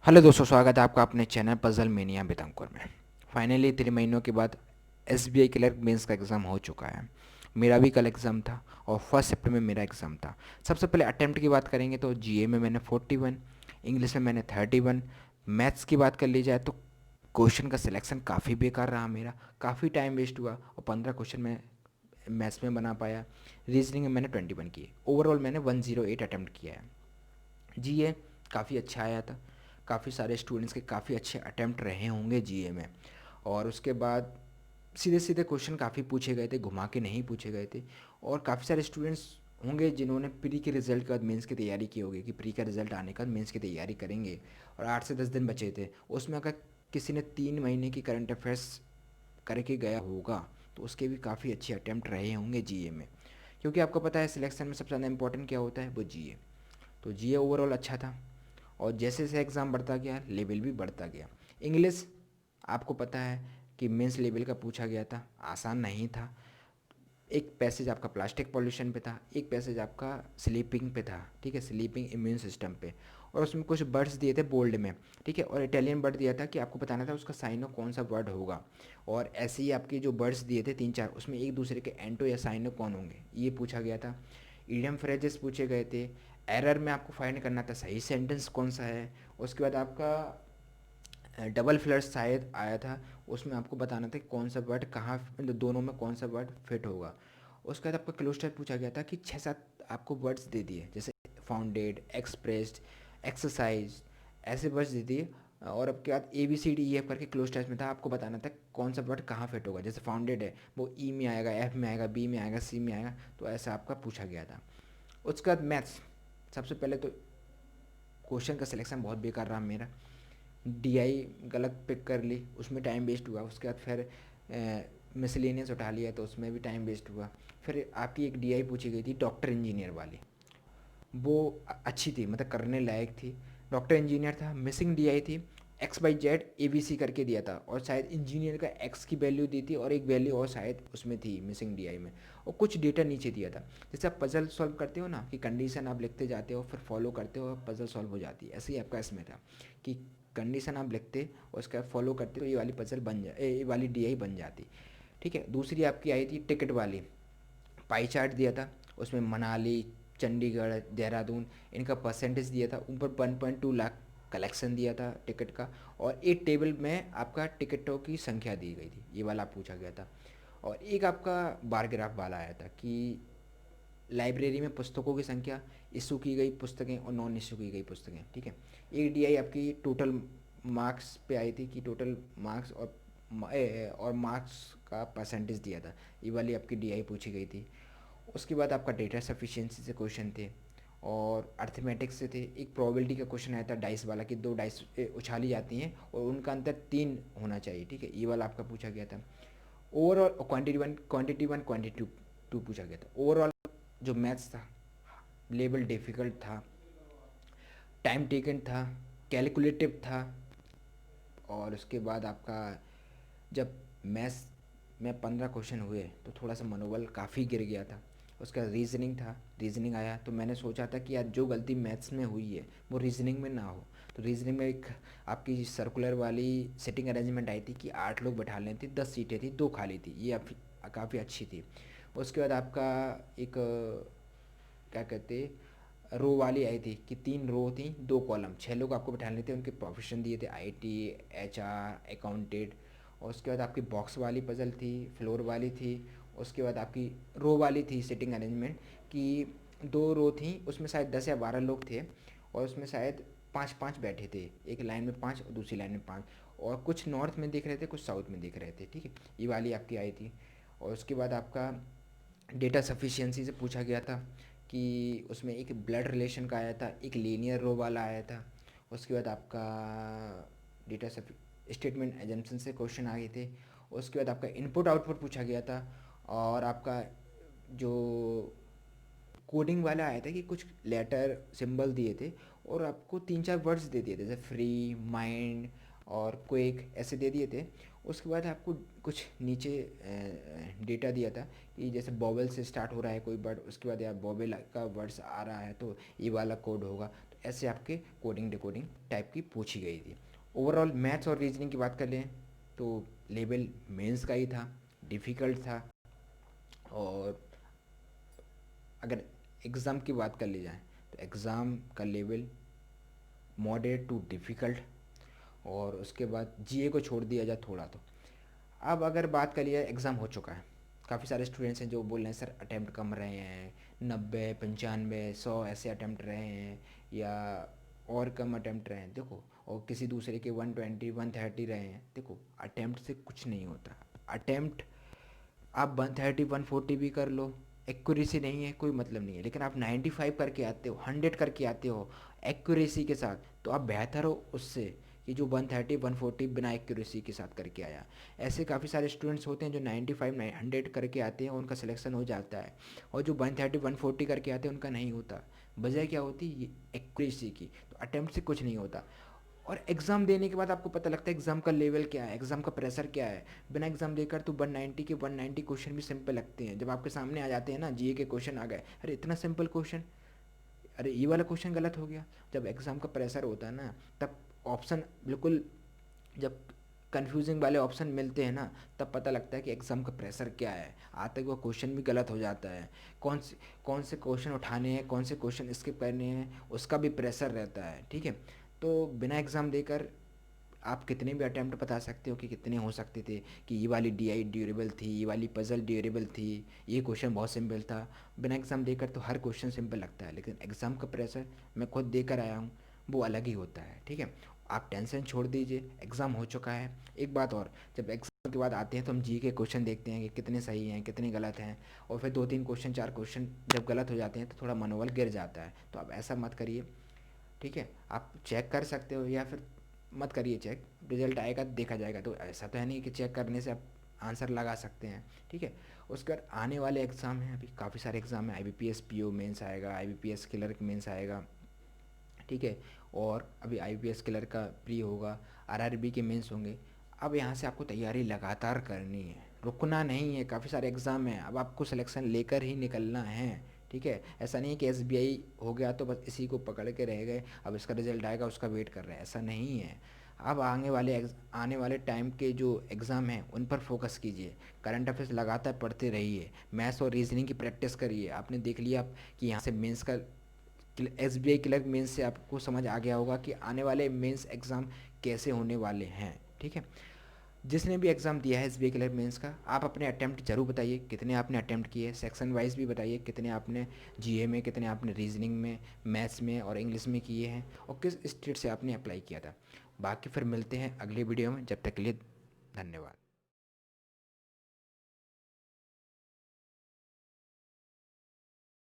Hello दोस्तों, स्वागत है आपका अपने चैनल पजल मेनिया बेतंकुर में। फाइनली 3 महीनों के बाद एसबीआई क्लर्क मेंस का एग्ज़ाम हो चुका है। मेरा भी कल एग्ज़ाम था और 1 सितंबर में मेरा एग्ज़ाम था। सबसे पहले अटेम्प्ट की बात करेंगे तो जीए में मैंने 41, इंग्लिश में मैंने 31, मैथ्स की बात कर ली जाए तो क्वेश्चन का सिलेक्शन काफ़ी बेकार रहा मेरा। काफ़ी टाइम वेस्ट हुआ और 15 क्वेश्चन मैं मैथ्स में बना पाया। रीजनिंग में मैंने 21 किए। ओवरऑल मैंने 108 अटैम्प्ट किया है। जीए काफ़ी अच्छा आया था। काफ़ी सारे स्टूडेंट्स के काफ़ी अच्छे अटैम्प्ट रहे होंगे जीए में। और उसके बाद सीधे सीधे क्वेश्चन काफ़ी पूछे गए थे, घुमा के नहीं पूछे गए थे। और काफ़ी सारे स्टूडेंट्स होंगे जिन्होंने प्री के रिज़ल्ट के बाद मेंस की तैयारी की होगी कि प्री का रिज़ल्ट आने के बाद मेंस की तैयारी करेंगे। और 8 से 10 दिन बचे थे, उसमें अगर किसी ने 3 महीने की करंट अफेयर्स करके गया होगा तो उसके भी काफ़ी अच्छे अटैम्प्ट रहे होंगे जीए में। क्योंकि आपको पता है सिलेक्शन में सबसे ज़्यादा इंपॉर्टेंट क्या होता है, वो जीए। तो जीए ओवरऑल अच्छा था। और जैसे जैसे एग्ज़ाम बढ़ता गया लेवल भी बढ़ता गया। इंग्लिश आपको पता है कि मेंस लेवल का पूछा गया था, आसान नहीं था। एक पैसेज आपका प्लास्टिक पॉल्यूशन पे था, एक पैसेज आपका स्लीपिंग पे था, ठीक है, स्लीपिंग इम्यून सिस्टम पे। और उसमें कुछ वर्ड्स दिए थे बोल्ड में, ठीक है, और इटालियन वर्ड दिया था कि आपको बताना था उसका साइन ऑफ कौन सा वर्ड होगा। और ऐसे ही आपके जो वर्ड्स दिए थे 3 4, उसमें एक दूसरे के एंटो या साइन ऑफ कौन होंगे ये पूछा गया था। ईडियम फ्रेजेस पूछे गए थे। एरर में आपको फाइंड करना था सही सेंटेंस कौन सा है। उसके बाद आपका डबल फ्लश शायद आया था, उसमें आपको बताना था कि कौन सा वर्ड कहाँ दोनों में कौन सा वर्ड फिट होगा। उसके बाद आपका क्लोस्टर पूछा गया था कि 6 7 आपको वर्ड्स दे दिए, जैसे फाउंडेड, एक्सप्रेस्ड, एक्सरसाइज, ऐसे वर्ड्स दे दिए। और अब के बाद A B C D E F करके क्लोज टेस्ट में था, आपको बताना था कौन सा वर्ड कहाँ फिट होगा। जैसे फाउंडेड है वो ई में आएगा, एफ में आएगा, बी में आएगा, सी में आएगा। तो ऐसा आपका पूछा गया था। उसके बाद मैथ्स, सबसे पहले तो क्वेश्चन का सिलेक्शन बहुत बेकार रहा मेरा। डीआई गलत पिक कर ली, उसमें टाइम वेस्ट हुआ। उसके बाद फिर मिसलेनियस उठा लिया तो उसमें भी टाइम वेस्ट हुआ। फिर आपकी एक डीआई पूछी गई थी डॉक्टर इंजीनियर वाली, वो अच्छी थी, मतलब करने लायक थी। डॉक्टर इंजीनियर था, मिसिंग डीआई थी, X by Z A B C करके दिया था और शायद इंजीनियर का एक्स की वैल्यू दी थी और एक वैल्यू और शायद उसमें थी मिसिंग डीआई में। और कुछ डेटा नीचे दिया था। जैसे आप पजल सॉल्व करते हो ना कि कंडीशन आप लिखते जाते हो फिर फॉलो करते हो, पजल सॉल्व हो जाती है, ऐसे ही आपका इसमें था कि कंडीशन आप लिखते और उसका फॉलो करते तो ये वाली पजल बन जा ये वाली डीआई बन जाती। ठीक है, दूसरी आपकी आई थी टिकट वाली। पाई चार्ट दिया था, उसमें मनाली, चंडीगढ़, देहरादून, इनका परसेंटेज दिया था। ऊपर 1.2 लाख कलेक्शन दिया था टिकट का। और एक टेबल में आपका टिकटों की संख्या दी गई थी, ये वाला पूछा गया था। और एक आपका बार ग्राफ वाला आया था कि लाइब्रेरी में पुस्तकों की संख्या, इशू की गई पुस्तकें और नॉन इशू की गई पुस्तकें, ठीक है। एक डीआई आपकी टोटल मार्क्स पे आई थी कि टोटल मार्क्स और मार्क्स का परसेंटेज दिया था, ये वाली आपकी डीआई पूछी गई थी। उसके बाद आपका डेटा सफिशिएंसी से क्वेश्चन थे और अर्थमेटिक्स से थे। एक प्रोबेबिलिटी का क्वेश्चन आया था डाइस वाला कि 2 डाइस उछाली जाती हैं और उनका अंतर 3 होना चाहिए, ठीक है, ये वाला आपका पूछा गया था। Overall quantity one quantity two पूछा गया था। ओवरऑल जो मैथ्स था लेवल डिफ़िकल्ट था, टाइम टेकन था, कैलकुलेटिव था। और उसके बाद आपका जब मैथ्स में 15 क्वेश्चन हुए तो थोड़ा सा मनोबल काफ़ी गिर गया था। उसका रीजनिंग था, रीजनिंग आया तो मैंने सोचा था कि यार जो गलती मैथ्स में हुई है वो रीजनिंग में ना हो। तो रीजनिंग में एक आपकी सर्कुलर वाली सिटिंग अरेंजमेंट आई थी कि 8 लोग बैठा लेनी थी, 10 सीटें थी, 2 खाली थी, ये काफ़ी अच्छी थी। उसके बाद आपका एक क्या कहते रो वाली आई थी कि 3 रो थी, 2 कॉलम, 6 लोग आपको बैठाने थे, उनके प्रोफेशन दिए थे आईटी, एचआर, अकाउंटेंट। और उसके बाद आपकी बॉक्स वाली पजल थी, फ्लोर वाली थी। उसके बाद आपकी रो वाली थी सिटिंग अरेंजमेंट कि 2 रो थी, उसमें शायद 10 या 12 लोग थे और उसमें शायद 5 5 बैठे थे, एक लाइन में 5 और दूसरी लाइन में 5। और कुछ नॉर्थ में दिख रहे थे, कुछ साउथ में दिख रहे थे, ठीक है, ये वाली आपकी आई थी। और उसके बाद आपका डेटा सफिशिएंसी से पूछा गया था कि उसमें एक ब्लड रिलेशन का आया था, एक लीनियर रो वाला आया था। उसके बाद आपका डेटा स्टेटमेंट एजम्पशन से क्वेश्चन आए थे। उसके बाद आपका इनपुट आउटपुट पूछा गया था। और आपका जो कोडिंग वाला आया था कि कुछ लेटर सिंबल दिए थे और आपको 3 4 वर्ड्स दे दिए थे, जैसे फ्री, माइंड और क्विक, ऐसे दे दिए थे। उसके बाद आपको कुछ नीचे डेटा दिया था कि जैसे बॉबल से स्टार्ट हो रहा है कोई वर्ड, उसके बाद यार बॉबल का वर्ड्स आ रहा है तो ये वाला कोड होगा। तो ऐसे आपके कोडिंग डिकोडिंग टाइप की पूछी गई थी। ओवरऑल मैथ्स और रीजनिंग की बात कर लें तो लेवल मेंस का ही था, डिफ़िकल्ट था। और अगर एग्ज़ाम की बात कर ली जाए तो एग्ज़ाम का लेवल मॉडरेट टू डिफ़िकल्ट, और उसके बाद जीए को छोड़ दिया जाए थोड़ा तो। अब अगर बात कर लिया, एग्ज़ाम हो चुका है, काफ़ी सारे स्टूडेंट्स हैं जो बोल रहे हैं सर अटैम्प्ट कम रहे हैं, 90 95 100 ऐसे अटैम्प्ट रहे हैं, या और कम अटैम्प्ट रहे हैं। देखो, और किसी दूसरे के 120 130 रहे हैं। देखो, अटैम्प्ट से कुछ नहीं होता। अटैम्प्ट आप 130 140 भी कर लो, एक्यूरेसी नहीं है कोई मतलब नहीं है, लेकिन आप 95 करके आते हो, 100 करके आते हो एक्यूरेसी के साथ, तो आप बेहतर हो उससे कि जो 130 140 बिना एक्यूरेसी के साथ करके आया। ऐसे काफ़ी सारे स्टूडेंट्स होते हैं जो 95 100 करके आते हैं, उनका सिलेक्शन हो जाता है, और जो 130 140 करके आते हैं उनका नहीं होता। वजह क्या होती है? एक्यूरेसी की। तो अटैम्प्ट से कुछ नहीं होता। और एग्ज़ाम देने के बाद आपको पता लगता है एग्ज़ाम का लेवल क्या है, एग्ज़ाम का प्रेशर क्या है। बिना एग्ज़ाम देकर तो 190 के 190 क्वेश्चन भी सिंपल लगते हैं, जब आपके सामने आ जाते हैं ना, जीए के क्वेश्चन आ गए, अरे इतना सिंपल क्वेश्चन, अरे ये वाला क्वेश्चन गलत हो गया। जब एग्ज़ाम का प्रेशर होता है ना, तब ऑप्शन बिल्कुल, जब कन्फ्यूजिंग वाले ऑप्शन मिलते हैं ना, तब पता लगता है कि एग्ज़ाम का प्रेशर क्या है। आते हुए क्वेश्चन भी गलत हो जाता है, कौन से क्वेश्चन उठाने हैं, कौन से क्वेश्चन स्किप करने हैं, उसका भी प्रेशर रहता है। ठीक है, तो बिना एग्ज़ाम देकर आप कितने भी अटैम्प्ट बता सकते हो कि कितने हो सकते थे, कि ये वाली डी आई ड्यूरेबल थी, ये वाली पज़ल ड्यूरेबल थी, ये क्वेश्चन बहुत सिंपल था। बिना एग्ज़ाम देकर तो हर क्वेश्चन सिंपल लगता है, लेकिन एग्ज़ाम का प्रेशर मैं खुद देकर आया हूँ, वो अलग ही होता है। ठीक है, आप टेंशन छोड़ दीजिए, एग्ज़ाम हो चुका है। एक बात और, जब एग्ज़ाम के बाद आते हैं तो हम जी के क्वेश्चन देखते हैं कि कितने सही हैं कितने गलत हैं, और फिर 2 3 क्वेश्चन 4 क्वेश्चन जब गलत हो जाते हैं तो थोड़ा मनोबल गिर जाता है। तो आप ऐसा मत करिए। ठीक है, आप चेक कर सकते हो, या फिर मत करिए चेक, रिजल्ट आएगा तो देखा जाएगा। तो ऐसा तो है नहीं कि चेक करने से आप आंसर लगा सकते हैं। ठीक है, उसके बाद आने वाले एग्ज़ाम हैं, अभी काफ़ी सारे एग्ज़ाम हैं। आईबीपीएस पीओ मेंस आएगा, आईबीपीएस क्लर्क मेंस आएगा। ठीक है, और अभी आईपीएस क्लर्क का प्री होगा, आरआरबी के मेंस होंगे। अब यहाँ से आपको तैयारी लगातार करनी है, रुकना नहीं है। काफ़ी सारे एग्ज़ाम हैं, अब आपको सिलेक्शन लेकर ही निकलना है। ठीक है, ऐसा नहीं है कि एसबीआई हो गया तो बस इसी को पकड़ के रह गए, अब इसका रिजल्ट आएगा उसका वेट कर रहे हैं, ऐसा नहीं है। अब आने वाले टाइम के जो एग्ज़ाम हैं उन पर फोकस कीजिए, करंट अफेयर्स लगातार पढ़ते रहिए, मैथ्स और रीजनिंग की प्रैक्टिस करिए। आपने देख लिया आप कि यहाँ से मेंस का एसबीआई क्लर्क मेंस से आपको समझ आ गया होगा कि आने वाले मेंस एग्ज़ाम कैसे होने वाले हैं। ठीक है, जिसने भी एग्ज़ाम दिया है एसबीआई क्लर्क मेंस का, आप अपने अटेम्प्ट जरूर बताइए, कितने आपने अटेम्प्ट किए, सेक्शन वाइज भी बताइए, कितने आपने जीए में, कितने आपने रीजनिंग में, मैथ्स में और इंग्लिश में किए हैं, और किस स्टेट से आपने अप्लाई किया था। बाकी फिर मिलते हैं अगले वीडियो में, जब तक के लिए धन्यवाद।